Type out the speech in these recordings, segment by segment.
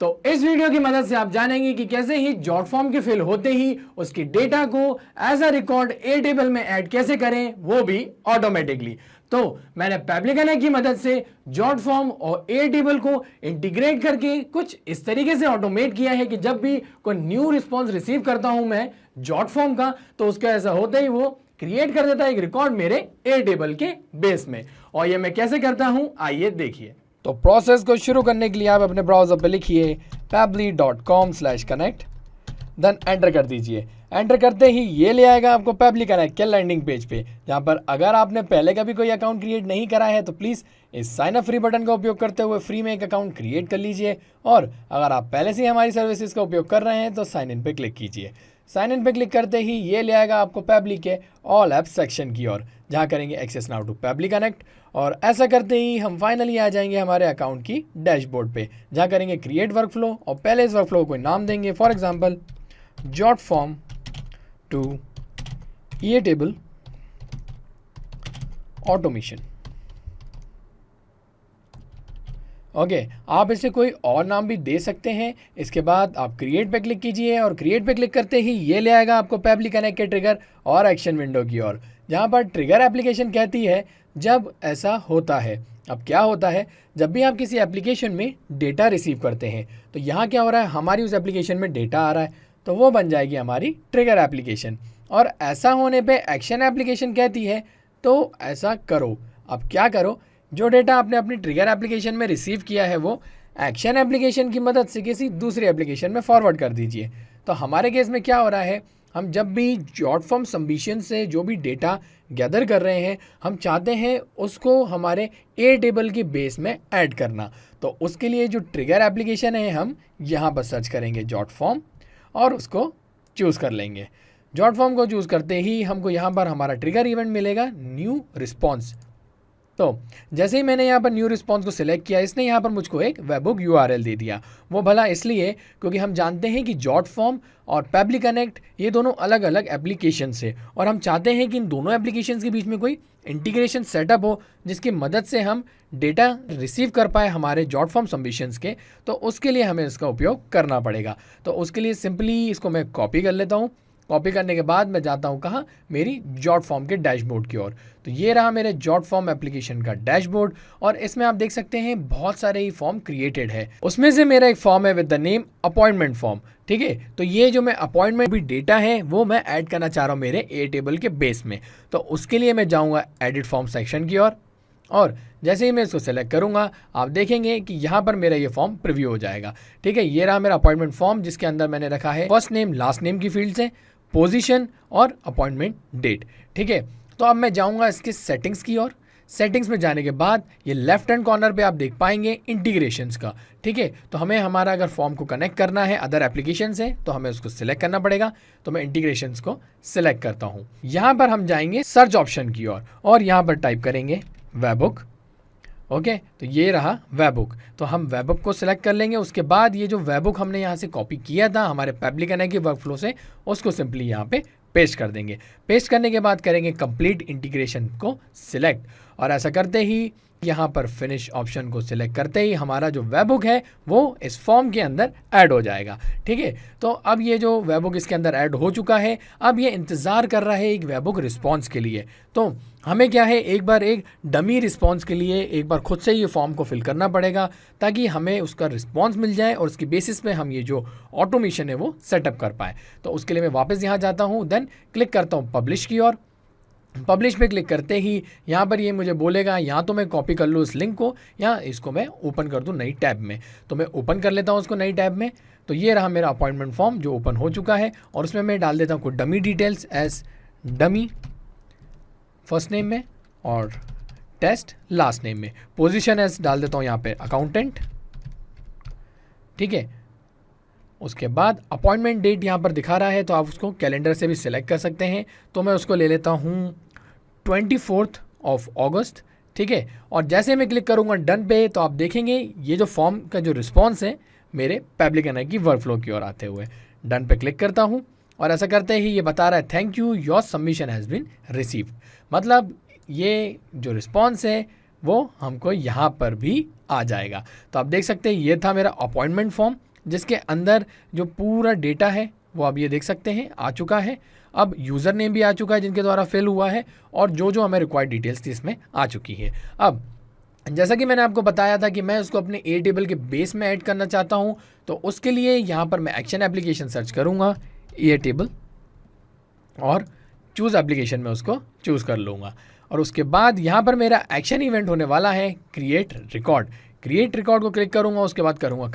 तो इस वीडियो की मदद से आप जानेंगे कि कैसे ही जॉट फॉर्म के फिल होते ही उसकी डेटा को as a record Airtable में ऐड कैसे करें, वो भी ऑटोमेटिकली। तो मैंने पैब्लिकना की मदद से जॉट फॉर्म और ए टेबल को इंटीग्रेट करके कुछ इस तरीके से ऑटोमेट किया है कि जब भी कोई न्यू रिस्पॉन्स रिसीव करता हूं मैं जॉट फॉर्म का, तो उसका ऐसा होता ही वो क्रिएट कर देता है एक रिकॉर्ड मेरे ए टेबल के बेस में। और ये मैं कैसे करता हूं, आइए देखिए। तो प्रोसेस को शुरू करने के लिए आप अपने ब्राउजर पे लिखिए pabbly.com/connect, देन एंटर कर दीजिए। एंटर करते ही ये ले आएगा आपको पैब्ली कनेक्ट के लैंडिंग पेज पे, जहाँ पर अगर आपने पहले कभी कोई अकाउंट क्रिएट नहीं करा है तो प्लीज़ इस साइन अप फ्री बटन का उपयोग करते हुए फ्री में एक अकाउंट क्रिएट कर लीजिए। और अगर आप पहले से ही हमारी सर्विसेज का उपयोग कर रहे हैं तो साइन इन पे क्लिक कीजिए। साइन इन पे क्लिक करते ही ये ले आएगा आपको पैब्ली के ऑल ऐप सेक्शन की ओर, जहाँ करेंगे access now to Pabbly Connect. और ऐसा करते ही हम फाइनली आ जाएंगे हमारे अकाउंट की डैशबोर्ड पे, जहाँ करेंगे क्रिएट वर्कफ्लो और पहले इस वर्कफ्लो को कोई नाम देंगे, for example Jotform to Airtable automation. Okay, आप इसे कोई और नाम भी दे सकते हैं। इसके बाद आप क्रिएट पे क्लिक कीजिए और क्रिएट पे क्लिक करते ही ये ले आएगा आपको पैब्ली कनेक्ट के ट्रिगर और एक्शन विंडो की ओर, जहाँ पर ट्रिगर एप्लीकेशन कहती है जब ऐसा होता है। अब क्या होता है, जब भी आप किसी एप्लीकेशन में डेटा रिसीव करते हैं तो यहाँ क्या हो रहा है, हमारी उस एप्लीकेशन में डेटा आ रहा है तो वो बन जाएगी हमारी ट्रिगर एप्लीकेशन। और ऐसा होने पे एक्शन एप्लीकेशन कहती है तो ऐसा करो। अब क्या करो, जो डेटा आपने अपनी ट्रिगर एप्लीकेशन में रिसीव किया है वो एक्शन एप्लीकेशन की मदद से किसी दूसरी एप्लीकेशन में फॉरवर्ड कर दीजिए। तो हमारे केस में क्या हो रहा है, हम जब भी जॉट फॉर्म सबमिशन से जो भी डेटा गैदर कर रहे हैं, हम चाहते हैं उसको हमारे ए टेबल की बेस में ऐड करना। तो उसके लिए जो ट्रिगर एप्लीकेशन है हम यहाँ पर सर्च करेंगे जॉट फॉर्म और उसको चूज़ कर लेंगे। जॉट फॉर्म को चूज़ करते ही हमको यहाँ पर हमारा ट्रिगर इवेंट मिलेगा न्यू रिस्पॉन्स। तो जैसे ही मैंने यहाँ पर न्यू रिस्पॉन्स को सिलेक्ट किया, इसने यहाँ पर मुझको एक वेबहुक URL दे दिया। वो भला इसलिए क्योंकि हम जानते हैं कि जॉट फॉर्म और पैब्ली कनेक्ट ये दोनों अलग अलग एप्लीकेशन है और हम चाहते हैं कि इन दोनों एप्लीकेशन के बीच में कोई इंटीग्रेशन सेटअप हो जिसकी मदद से हम डेटा रिसीव कर पाए हमारे जॉट फॉर्म सबमिशंस के। तो उसके लिए हमें इसका उपयोग करना पड़ेगा। तो उसके लिए सिंपली इसको मैं कॉपी कर लेता हूँ। कॉपी करने के बाद मैं जाता हूँ कहाँ, मेरी जॉट फॉर्म के डैशबोर्ड की ओर। तो ये रहा मेरे जॉट फॉर्म एप्लीकेशन का डैशबोर्ड और इसमें आप देख सकते हैं बहुत सारे ही फॉर्म क्रिएटेड है। उसमें से मेरा एक फॉर्म है with the name appointment form. ठीक है, तो ये जो मैं अपॉइंटमेंट भी डेटा है वो मैं ऐड करना चाह रहा हूँ मेरे ए टेबल के बेस में। तो उसके लिए मैं जाऊँगा एडिट फॉर्म सेक्शन की ओर और जैसे ही मैं इसको सेलेक्ट करूंगा आप देखेंगे कि यहाँ पर मेरा ये फॉर्म प्रीव्यू हो जाएगा। ठीक है, ये रहा मेरा अपॉइंटमेंट फॉर्म जिसके अंदर मैंने रखा है फर्स्ट नेम लास्ट नेम की फील्ड से, पोजीशन और अपॉइंटमेंट डेट। ठीक है, तो अब मैं जाऊंगा इसके सेटिंग्स की ओर। सेटिंग्स में जाने के बाद ये लेफ्ट हैंड कॉर्नर पे आप देख पाएंगे इंटीग्रेशंस का। ठीक है, तो हमें हमारा अगर फॉर्म को कनेक्ट करना है अदर एप्लीकेशन से तो हमें उसको सिलेक्ट करना पड़ेगा। तो मैं इंटीग्रेशंस को सिलेक्ट करता हूँ। यहाँ पर हम जाएंगे सर्च ऑप्शन की ओर और यहाँ पर टाइप करेंगे वेबहुक। ओके, तो ये रहा वेबहुक। तो हम वेबहुक को सिलेक्ट कर लेंगे। उसके बाद ये जो वेबहुक हमने यहाँ से कॉपी किया था हमारे पैब्ली कनेक्ट के वर्कफ्लो से, उसको सिंपली यहाँ पे पेस्ट कर देंगे। पेस्ट करने के बाद करेंगे कंप्लीट इंटीग्रेशन को सिलेक्ट और ऐसा करते ही यहाँ पर फिनिश ऑप्शन को सिलेक्ट करते ही हमारा जो वेबहुक है वो इस फॉर्म के अंदर ऐड हो जाएगा। ठीक है, तो अब ये जो वेबहुक इसके अंदर ऐड हो चुका है, अब ये इंतज़ार कर रहा है एक वेबहुक रिस्पॉन्स के लिए। तो हमें क्या है, एक बार एक डमी रिस्पॉन्स के लिए एक बार खुद से ये फॉर्म को फिल करना पड़ेगा ताकि हमें उसका रिस्पॉन्स मिल जाए और उसकी बेसिस पे हम ये जो ऑटोमेशन है वो सेटअप कर पाए। तो उसके लिए मैं वापस यहाँ जाता हूँ, देन क्लिक करता हूँ पब्लिश की ओर। पब्लिश पे क्लिक करते ही यहाँ पर ये मुझे बोलेगा या तो मैं कॉपी कर लूँ इस लिंक को या इसको मैं ओपन कर दूँ नई टैब में। तो मैं ओपन कर लेता हूँ उसको नई टैब में। तो ये रहा मेरा अपॉइंटमेंट फॉर्म जो ओपन हो चुका है और उसमें मैं डाल देता हूँ कुछ dummy details as dummy first name में और टेस्ट लास्ट नेम में। पोजीशन एज डाल देता हूँ यहाँ पे अकाउंटेंट। ठीक है, उसके बाद अपॉइंटमेंट डेट यहाँ पर दिखा रहा है तो आप उसको कैलेंडर से भी सिलेक्ट कर सकते हैं। तो मैं उसको ले लेता हूँ 24 अगस्त। ठीक है, और जैसे मैं क्लिक करूँगा डन पे तो आप देखेंगे ये जो फॉर्म का जो रिस्पॉन्स है मेरे पैब्ली कनेक्ट की वर्कफ्लो की ओर आते हुए। डन पे क्लिक करता हूँ और ऐसा करते ही ये बता रहा है thank you your submission has been received. मतलब ये जो रिस्पॉन्स है वो हमको यहाँ पर भी आ जाएगा। तो आप देख सकते हैं ये था मेरा अपॉइंटमेंट फॉर्म जिसके अंदर जो पूरा डेटा है वो आप ये देख सकते हैं आ चुका है। अब यूज़र नेम भी आ चुका है जिनके द्वारा फिल हुआ है, और जो जो हमें रिक्वायर्ड डिटेल्स थी इसमें आ चुकी है। अब जैसा कि मैंने आपको बताया था कि मैं उसको अपने ए टेबल के बेस में ऐड करना चाहता हूं, तो उसके लिए यहाँ पर मैं एक्शन एप्लीकेशन सर्च करूँगा ए टेबल, और चूज़ एप्लीकेशन में उसको चूज़ कर लूँगा। और उसके बाद यहाँ पर मेरा एक्शन इवेंट होने वाला है क्रिएट रिकॉर्ड। क्रिएट रिकॉर्ड को क्लिक करूँगा, उसके बाद करूँगा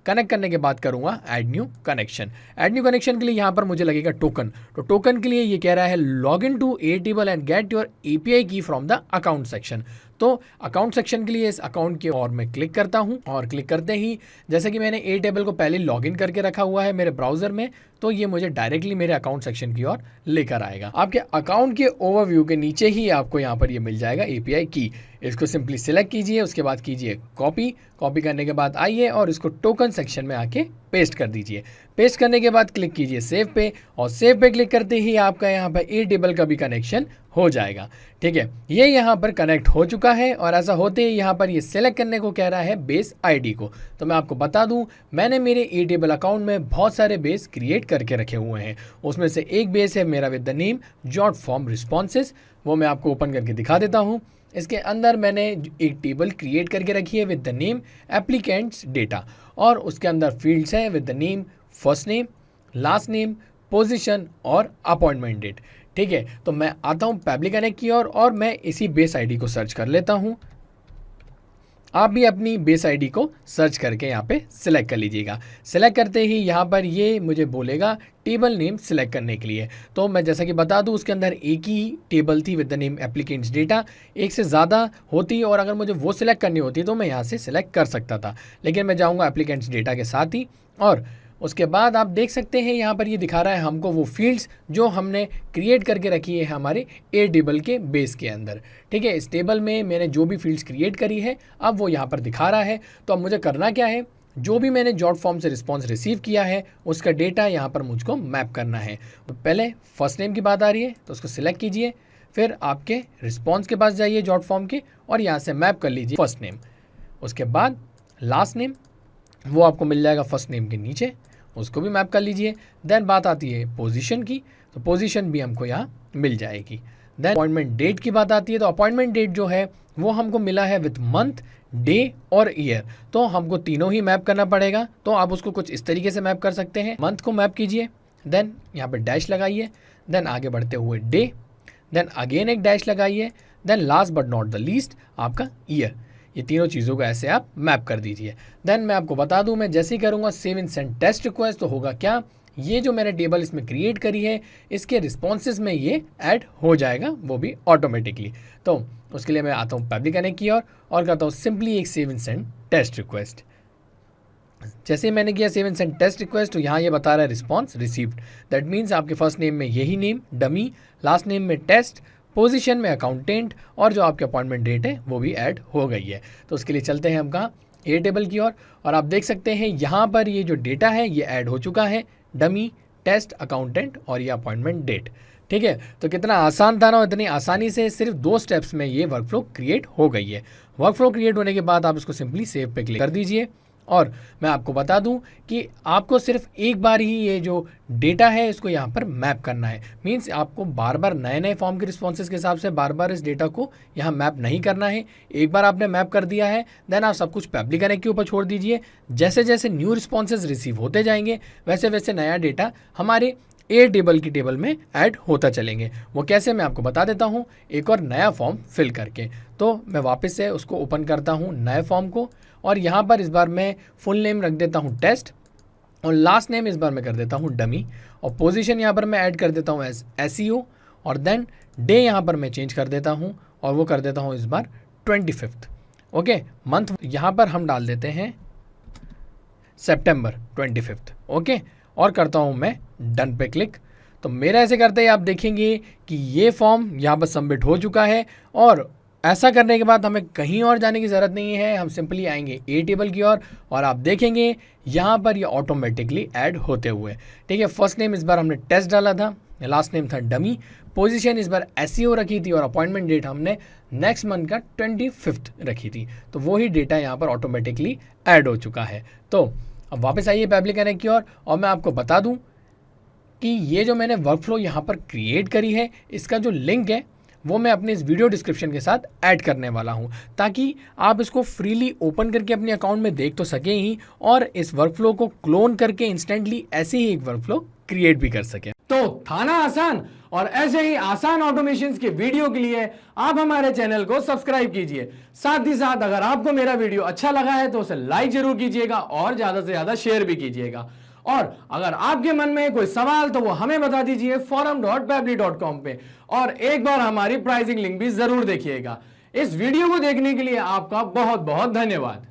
कनेक्ट करने के बाद करूँगा add new connection. Add new connection के लिए यहाँ पर मुझे लगेगा टोकन। तो टोकन के लिए ये कह रहा है log in to Airtable and get your API key from the account section. तो अकाउंट सेक्शन के लिए इस अकाउंट की और मैं क्लिक करता हूँ, और क्लिक करते ही जैसे कि मैंने ए टेबल को पहले लॉगिन करके रखा हुआ है मेरे ब्राउज़र में, तो ये मुझे डायरेक्टली मेरे अकाउंट सेक्शन की ओर लेकर आएगा। आपके अकाउंट के ओवरव्यू के नीचे ही आपको यहाँ पर ये मिल जाएगा API की। इसको सिंपली सिलेक्ट कीजिए, उसके बाद कीजिए कॉपी करने के बाद आइए और इसको टोकन सेक्शन में आके पेस्ट कर दीजिए। पेस्ट करने के बाद क्लिक कीजिए सेव पे, और सेव पे क्लिक करते ही आपका यहाँ पर ए टेबल का भी कनेक्शन हो जाएगा। ठीक है, ये यहाँ पर कनेक्ट हो चुका है, और ऐसा होते ही यहाँ पर ये सेलेक्ट करने को कह रहा है बेस आईडी को। तो मैं आपको बता दूं, मैंने मेरे ए टेबल अकाउंट में बहुत सारे बेस क्रिएट करके रखे हुए हैं। उसमें से एक बेस है मेरा with the name jot form responses, वो मैं आपको ओपन करके दिखा देता हूँ। इसके अंदर मैंने एक टेबल क्रिएट करके रखी है with the name applicants data, और उसके अंदर फील्ड्स हैं with the name first name, last name, position और अपॉइंटमेंट डेट। ठीक है, तो मैं आता हूँ पब्लिक कनेक्ट की ओर, और मैं इसी बेस आईडी को सर्च कर लेता हूँ। आप भी अपनी बेस आईडी को सर्च करके यहाँ पे सिलेक्ट कर लीजिएगा। सिलेक्ट करते ही यहाँ पर ये मुझे बोलेगा टेबल नेम सिलेक्ट करने के लिए। तो मैं जैसा कि बता दूँ, उसके अंदर एक ही टेबल थी with the name applicants data. एक से ज़्यादा होती और अगर मुझे वो सिलेक्ट करनी होती तो मैं यहाँ से सिलेक्ट कर सकता था, लेकिन मैं जाऊँगा एप्लीकेंट्स डेटा के साथ ही। और उसके बाद आप देख सकते हैं यहाँ पर ये दिखा रहा है हमको वो फील्ड्स जो हमने क्रिएट करके रखी है हमारे ए टेबल के बेस के अंदर। ठीक है, इस टेबल में मैंने जो भी फील्ड्स क्रिएट करी है अब वो यहाँ पर दिखा रहा है। तो अब मुझे करना क्या है, जो भी मैंने जॉट फॉर्म से रिस्पॉन्स रिसीव किया है उसका डेटा यहाँ पर मुझको मैप करना है। तो पहले फर्स्ट नेम की बात आ रही है तो उसको सिलेक्ट कीजिए, फिर आपके रिस्पॉन्स के पास जाइए जॉट फॉर्म के, और यहाँ से मैप कर लीजिए फर्स्ट नेम। उसके बाद लास्ट नेम, वो आपको मिल जाएगा फर्स्ट नेम के नीचे, उसको भी मैप कर लीजिए। देन बात आती है पोजीशन की, तो पोजीशन भी हमको यहाँ मिल जाएगी। देन अपॉइंटमेंट डेट की बात आती है, तो अपॉइंटमेंट डेट जो है वो हमको मिला है विथ मंथ, डे और ईयर, तो हमको तीनों ही मैप करना पड़ेगा। तो आप उसको कुछ इस तरीके से मैप कर सकते हैं। मंथ को मैप कीजिए, देन यहाँ पर डैश लगाइए, देन आगे बढ़ते हुए डे, देन अगेन एक डैश लगाइए, then last but not the least आपका ईयर। ये तीनों चीज़ों को ऐसे आप मैप कर दीजिए। देन मैं आपको बता दूं, मैं जैसे ही करूँगा save and send test request, तो होगा क्या, ये जो मैंने टेबल इसमें क्रिएट करी है इसके रिस्पॉन्सेज में ये ऐड हो जाएगा, वो भी ऑटोमेटिकली। तो उसके लिए मैं आता हूँ पब्लिक कनेक्ट की और करता हूँ सिंपली एक save and send test request. जैसे ही मैंने किया save and send test request, तो यहाँ ये बता रहा है रिस्पॉन्स रिसीव्ड। दैट मीन्स आपके फर्स्ट नेम में यही नेम डमी, लास्ट नेम में टेस्ट, पोजीशन में अकाउंटेंट, और जो आपके अपॉइंटमेंट डेट है वो भी ऐड हो गई है। तो उसके लिए चलते हैं हम कहाँ, ए टेबल की ओर, और आप देख सकते हैं यहाँ पर ये जो डेटा है ये ऐड हो चुका है, डमी, टेस्ट, अकाउंटेंट और ये अपॉइंटमेंट डेट। ठीक है, तो कितना आसान था ना, इतनी आसानी से सिर्फ 2 स्टेप्स में ये वर्कफ्लो क्रिएट हो गई है। वर्कफ्लो क्रिएट होने के बाद आप इसको सिंपली सेव पे क्लिक कर दीजिए। और मैं आपको बता दूं कि आपको सिर्फ एक बार ही ये जो डेटा है इसको यहाँ पर मैप करना है। मींस आपको बार बार नए नए फॉर्म के रिस्पॉन्सेज के हिसाब से बार बार इस डेटा को यहाँ मैप नहीं करना है। एक बार आपने मैप कर दिया है, देन आप सब कुछ पब्लिक कनेक्ट के ऊपर छोड़ दीजिए। जैसे जैसे न्यू रिस्पॉन्सेज रिसीव होते जाएंगे वैसे वैसे नया डेटा हमारे ए टेबल की टेबल में ऐड होता चलेंगे। वो कैसे, मैं आपको बता देता हूँ एक और नया फॉर्म फिल करके। तो मैं वापस से उसको ओपन करता हूँ नए फॉर्म को, और यहाँ पर इस बार मैं फुल नेम रख देता हूँ टेस्ट, और लास्ट नेम इस बार मैं कर देता हूँ डमी, और पोजीशन यहाँ पर मैं ऐड कर देता हूँ एज SEO, और देन डे यहाँ पर मैं चेंज कर देता हूँ और वो कर देता हूँ इस बार 25। ओके, मंथ यहाँ पर हम डाल देते हैं सितंबर 25। ओके, और करता हूँ मैं डन पे क्लिक। तो मेरा ऐसे करते ही आप देखेंगे कि ये फॉर्म यहाँ पर सबमिट हो चुका है, और ऐसा करने के बाद हमें कहीं और जाने की ज़रूरत नहीं है। हम सिंपली आएंगे ए टेबल की ओर और आप देखेंगे यहाँ पर ये ऑटोमेटिकली ऐड होते हुए। ठीक है, फर्स्ट नेम इस बार हमने टेस्ट डाला था, लास्ट नेम था डमी, पोजीशन इस बार SEO रखी थी, और अपॉइंटमेंट डेट हमने नेक्स्ट मंथ का 25 रखी थी। तो वही डेटा यहाँ पर ऑटोमेटिकली ऐड हो चुका है। तो अब वापस आइए पेबली कनेक्ट की ओर और मैं आपको बता दूं कि ये जो मैंने वर्कफ्लो यहाँ पर क्रिएट करी है, इसका जो लिंक है वो मैं अपने इस वीडियो डिस्क्रिप्शन के साथ ऐड करने वाला हूँ, ताकि आप इसको फ्रीली ओपन करके अपने अकाउंट में देख तो सकें ही और इस वर्कफ्लो को क्लोन करके इंस्टेंटली ऐसे ही एक वर्कफ्लो क्रिएट भी कर सकें। तो था ना आसान, और ऐसे ही आसान ऑटोमेशन के वीडियो के लिए आप हमारे चैनल को सब्सक्राइब कीजिए। साथ ही साथ अगर आपको मेरा वीडियो अच्छा लगा है तो उसे लाइक जरूर कीजिएगा और ज्यादा से ज्यादा शेयर भी कीजिएगा। और अगर आपके मन में कोई सवाल तो वो हमें बता दीजिए forum.pabbly.com पे, और एक बार हमारी प्राइसिंग लिंक भी जरूर देखिएगा। इस वीडियो को देखने के लिए आपका बहुत बहुत धन्यवाद।